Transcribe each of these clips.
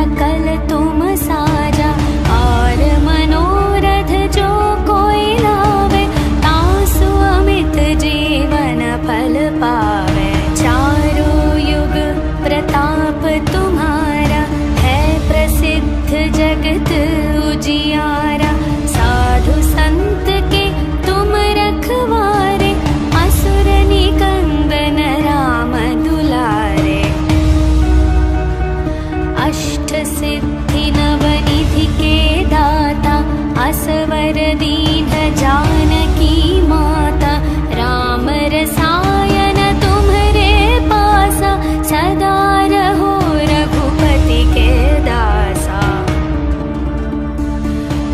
सकल तुम साजा। और मनोरथ जो कोई लावे, तासु अमित जीवन फल पावे। चारों युग प्रताप तुम्हारा, है प्रसिद्ध जगत उजियारा। साधु संत के तुम रखवारे, असुर निकंदन राम दुलारे। अष्ट सिद्धि नवनिधि के दाता, असवर दीन जानकी माता। राम रसायन तुम्हरे पासा, सदा रहो रघुपति के दासा।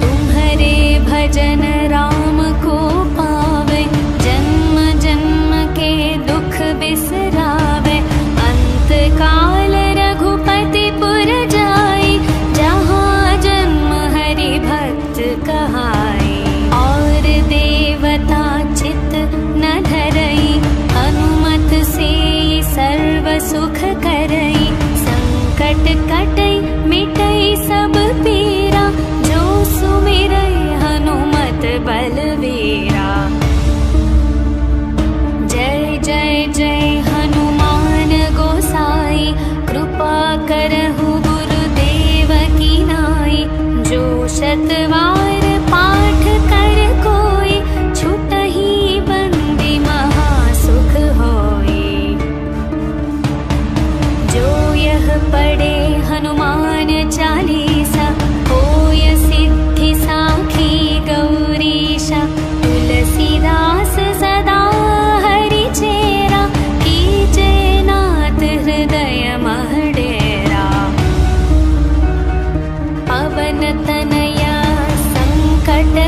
तुम्हरे भजन राम को पावे, जन्म जन्म के दुख बिसरावे। अंत काल रघुपति पुर जाई, जहाँ जन्म हरि भक्त कहाई। और देवता चित न धरई, हनुमत से सर्व सुख करई। संकट कटई मिटई सब पीरा, जो सुमिरई हनुमत बलवीरा। जय जय जय हनुमान गोसाई, कृपा करहु गुरुदेव की नाई। जो शतवार पाठ कर कोई, छुटहि बंदी महासुख होई। जो यह पढ़े हनुमान चालीसा, होय सिद्धि साखी गौरीशा। तुलसीदास सदा हरि चेरा, कीजे नाथ हृदय मह डेरा। पवन तनया संकट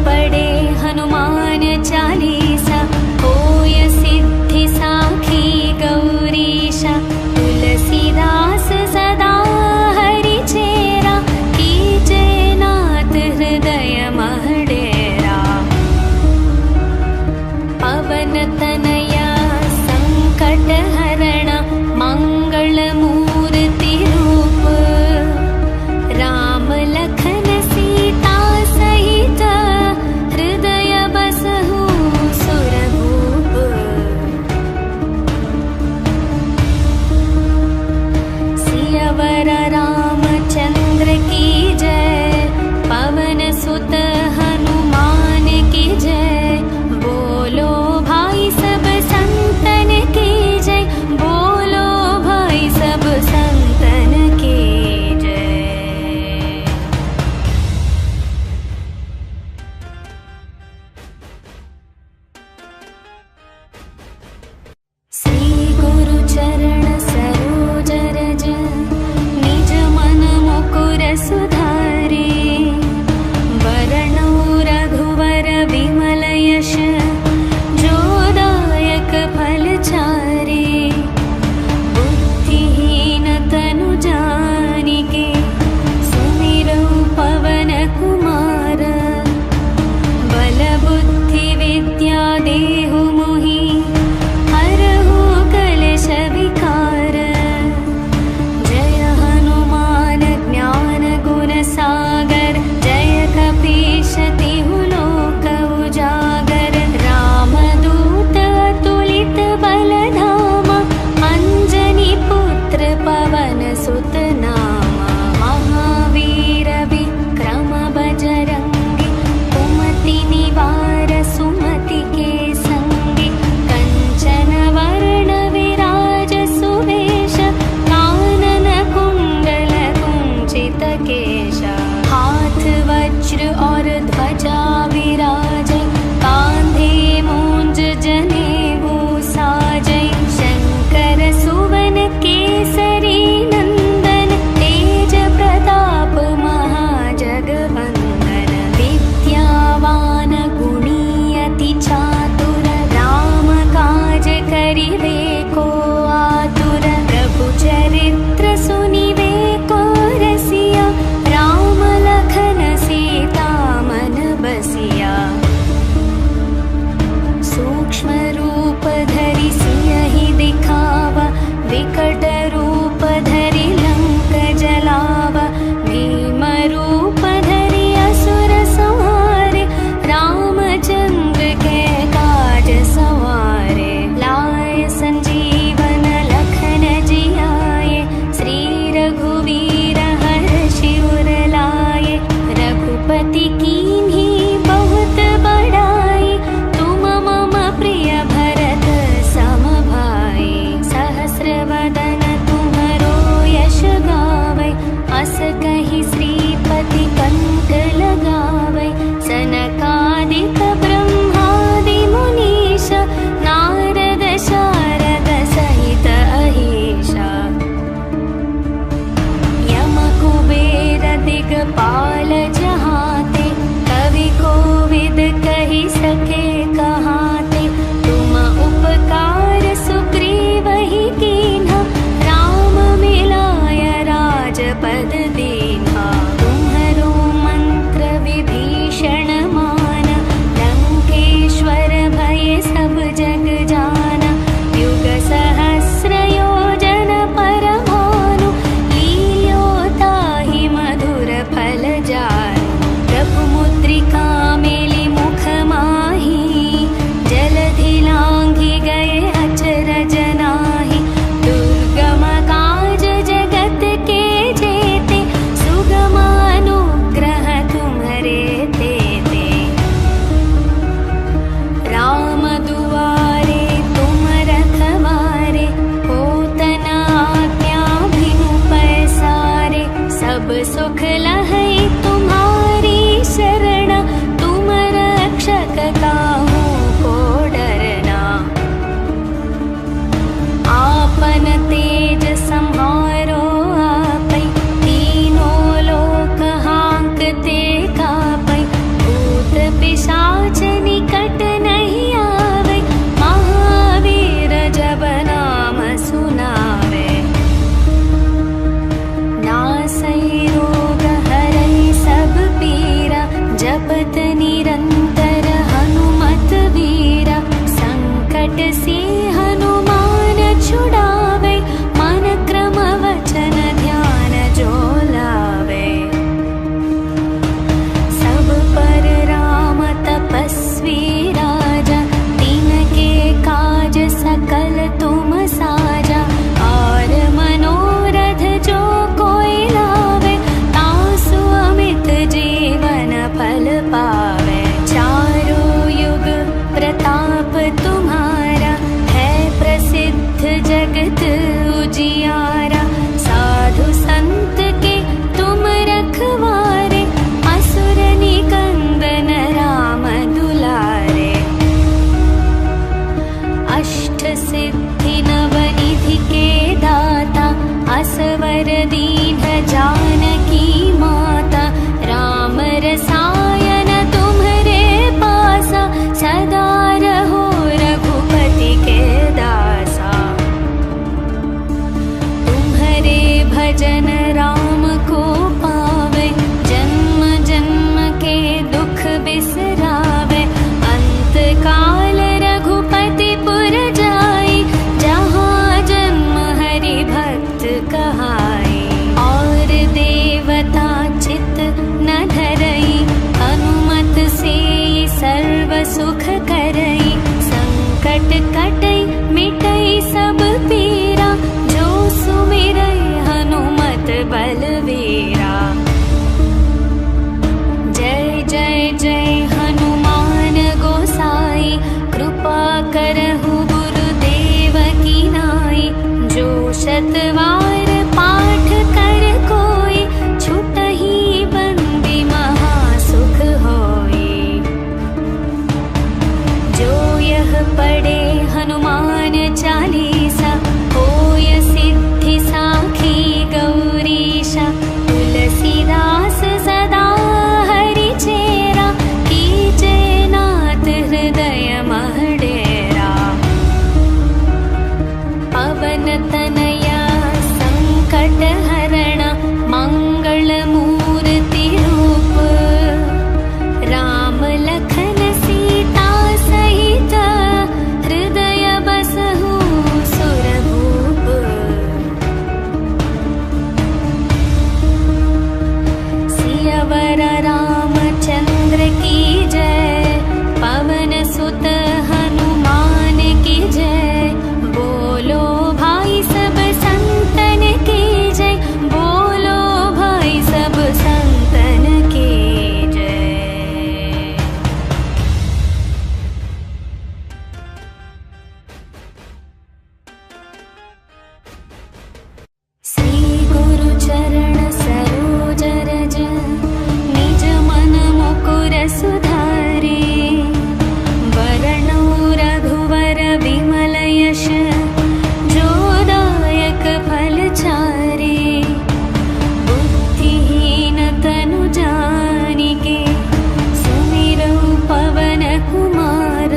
पढ़े हनुमान चालीसा, होय सिद्धि साखी गौरीशा। तुलसीदास सदा हरि चेरा, कीजे नाथ हृदय मह डेरा। पवन तनया संकट हरण, मंगल मूर्ति रूप। राम लखन सीता सहित, हृदय बसहु सुरभूप। सियावर रामचंद्र की जय, पवन सुत हनुमान की जय। बोलो भाई सब संतन की जय, बोलो भाई सब संतन की जय। श्री गुरु चरण सरोज रज, निज मन मुकुर सुधारे। वरणौ रघुवर विमल यश, जो दायक फल चारे। बुद्धिहीन तनु जानिके, सुमिरौ पवन कुमार। बल बुद्धि विद्या देहु मोहि, हरहु कलेश विकार। जय हनुमान ज्ञान गुण सागर, जय कपीश तिहु लोक उजागर। रामदूत अतुलित बल धामा, अंजनी पुत्र पवन सुत नामा। महावीर विक्रम बजरंगी, कुमति निवार सुमति के संगी। कंचन वर्ण विराज सुवेश, कानन कुंडल कुंचित केशा। हाथ वज्र और ध्वजा विराजै, कांधे मूंज जनेऊ साजै। शंकर सुवन केसरी नंदन, तेज प्रताप महाजगवंदन। विद्यावान गुणी अति चातुर, राम काज करिवे को आतुर। प्रभु चरित्र सुनिवे को रसिया, राम लखन सीता मन बसिया। हनुमान चालीसा होय सिद्धि साखी गौरीशा तुलसीदास सदा हरि चेरा कीजे नाथ हृदय महडेरा पवन तनया संकट हरण मंगल मूर्ति रूप राम लखन सीता सहित हृदय बसहु सुरभूप सियावर रामचंद्र की जय पवन सुत हनुमान की जय बोलो भाई सब संतन की जय बोलो भाई सब संतन की जय। श्री गुरु चरण सरोज रज निज मन मुकुर सुधारे वरणौ रघुवर विमल यश जोदायक फल चारे बुद्धिहीन तनु जानिके सुमिरौ पवन कुमार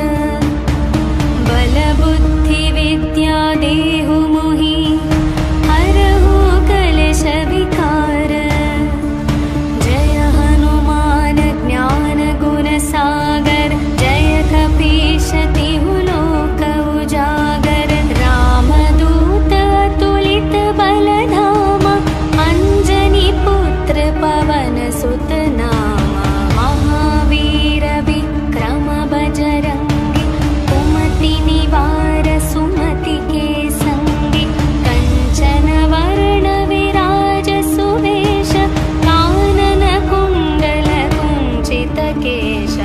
बल बुद्धि विद्या देहु मोहि हरहु कलेश विकार जय हनुमान ज्ञान गुण सागर जय कपीश तिहु लोक उजागर रामदूत अतुलित बल धामा अंजनी पुत्र पवन सुत नामा महावीर विक्रम बजरंगी कुमति निवार सुमति के संगी कंचन वर्ण विराज सुवेश कानन कुंडल कुंचित केश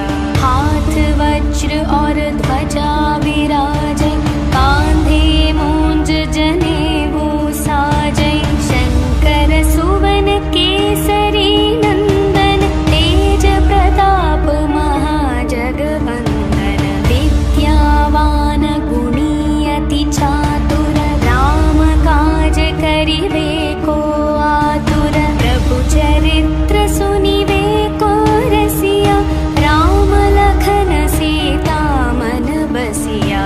हाथ वज्र और ध्वजा विराजै कांधे मूंज जनेऊ साजै शंकर सुवन केसरी नंदन तेज प्रताप महाजगवंदन विद्यावान गुणी अति चातुर राम काज करिवे को आतुर प्रभु चरित्र सुनिवे को रसिया राम लखन सीता मन बसिया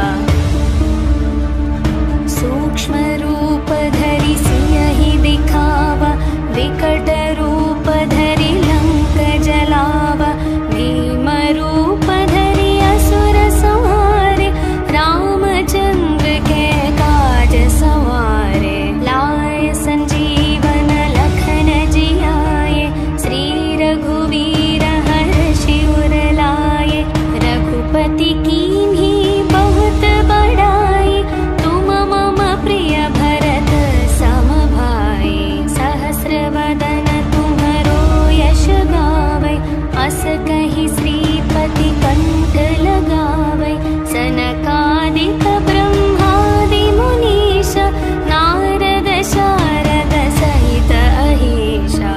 सूक्ष्म रूप धरि सियहि दिखावा विकट रूप धरि लंक जलावा भीम रूप धरि असुर संहारे रामचंद्र के काज सवारे लाय संजीवन लखन जियाए श्री रघुवीर हर्षि उर लाए रघुपति कीन्ही बहुत बड़ाई तुम मम प्रिय भरत सम भाई सहस्र वदन तुम्हरो यश गावै अस कहि श्रीपति कंठ लगावै सनकादिक ब्रह्मादि मुनीश नारद शारद सहित अहीशा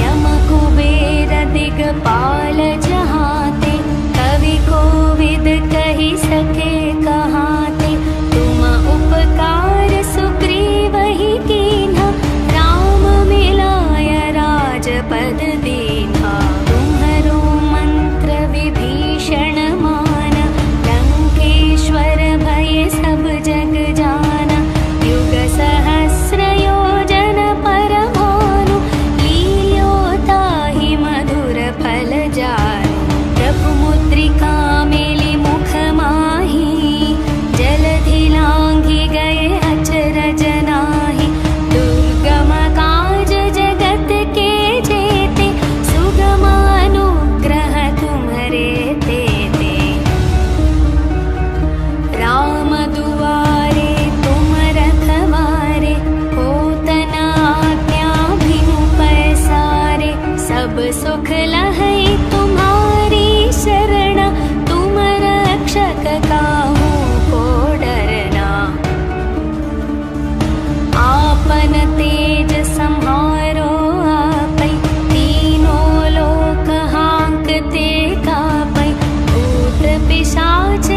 यम कुबेर दिगपाल जहाते कवि कोविद कहि सके कहाते तुम उपकार सुग्रीवहि कीन्हा राम मिलाय राजपद दीन्हा तुम्हरो मंत्र विभीषण मान लंकेश्वर भय सब जग जाना युग सहस्र योजन पर भानु लील्यो ताहि मधुर फल जानु प्रभु मुद्रिका मेलि मुख माहि जलधि लांघि गए अचरज नाहि दुर्गम काज जगत के जेते सुगम अनुग्रह तुम्हरे तेते राम दुआरे तुम रखवारे होत न आज्ञा बिनु पैसारे सब सुख लहै तुम्हारी शरण तुम रक्षक काहू को डरना आपन तेज संहारो आपै तीनों लोक हांकते कापै भूत पिशाच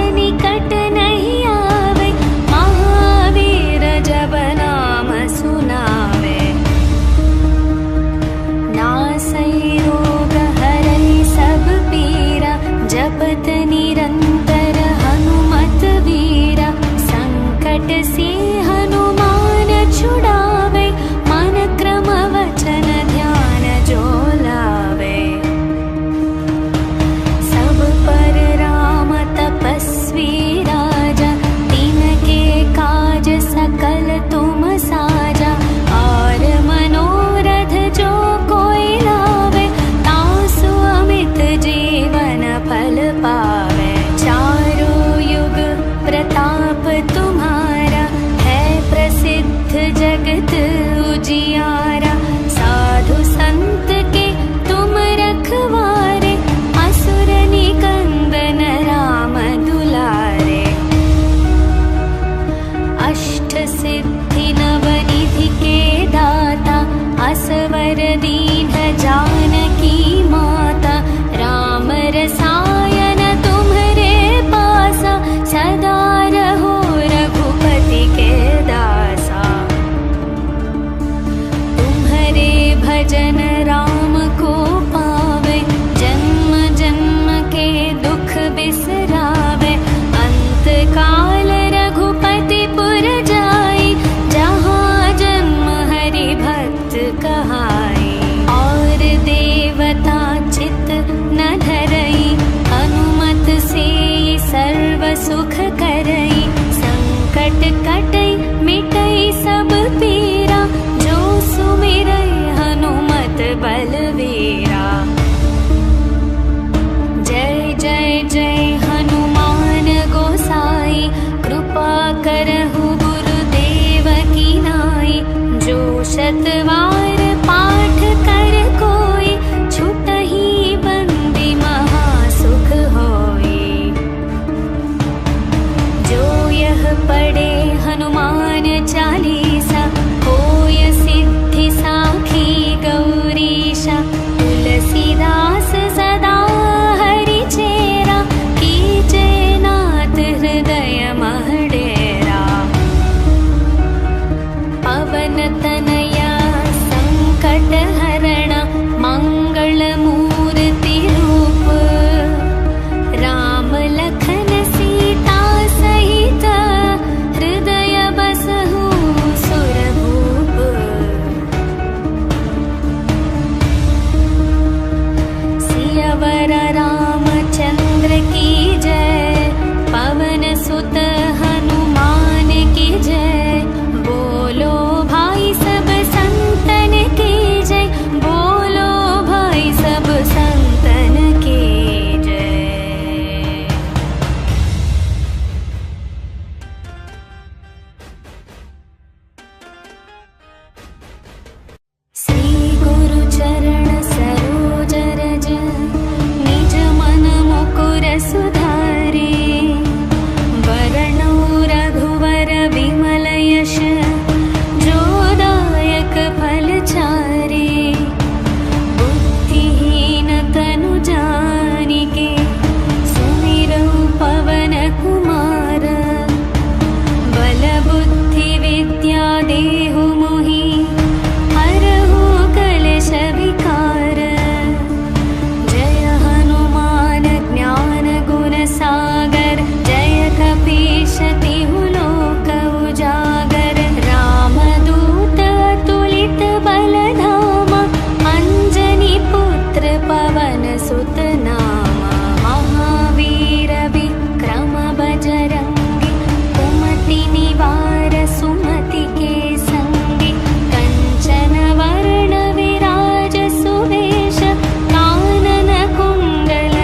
शतवार पाठ कर कोई, छुटहि बंदी महासुख होई। जो यह पढ़े हनुमान चालीसा, होय सिद्धि साखी गौरीशा। तुलसीदास सदा हरि चेरा, कीजे नाथ हृदय मह डेरा। पवन तनया संकट हरण, मंगल मूर्ति रूप। राम लखन सीता सहित, हृदय बसहु सुरभूप। सियावर रामचंद्र की जय, पवन सुत हनुमान की जय। बोलो भाई सब संतन की जय, बोलो भाई सब संतन की जय। श्री गुरु चरण सरोज रज, निज मन मुकुर सुधारे। वरणौ रघुवर विमल यश, जो दायक फल चारे। बुद्धिहीन तनु जानिके, सुमिरौ पवन कुमार। बल बुद्धि विद्या देहु मोहि, हरहु कलेश विकार। जय हनुमान ज्ञान गुण सागर, जय कपीश तिहु लोक उजागर। रामदूत अतुलित बल धामा, अंजनी पुत्र पवन सुत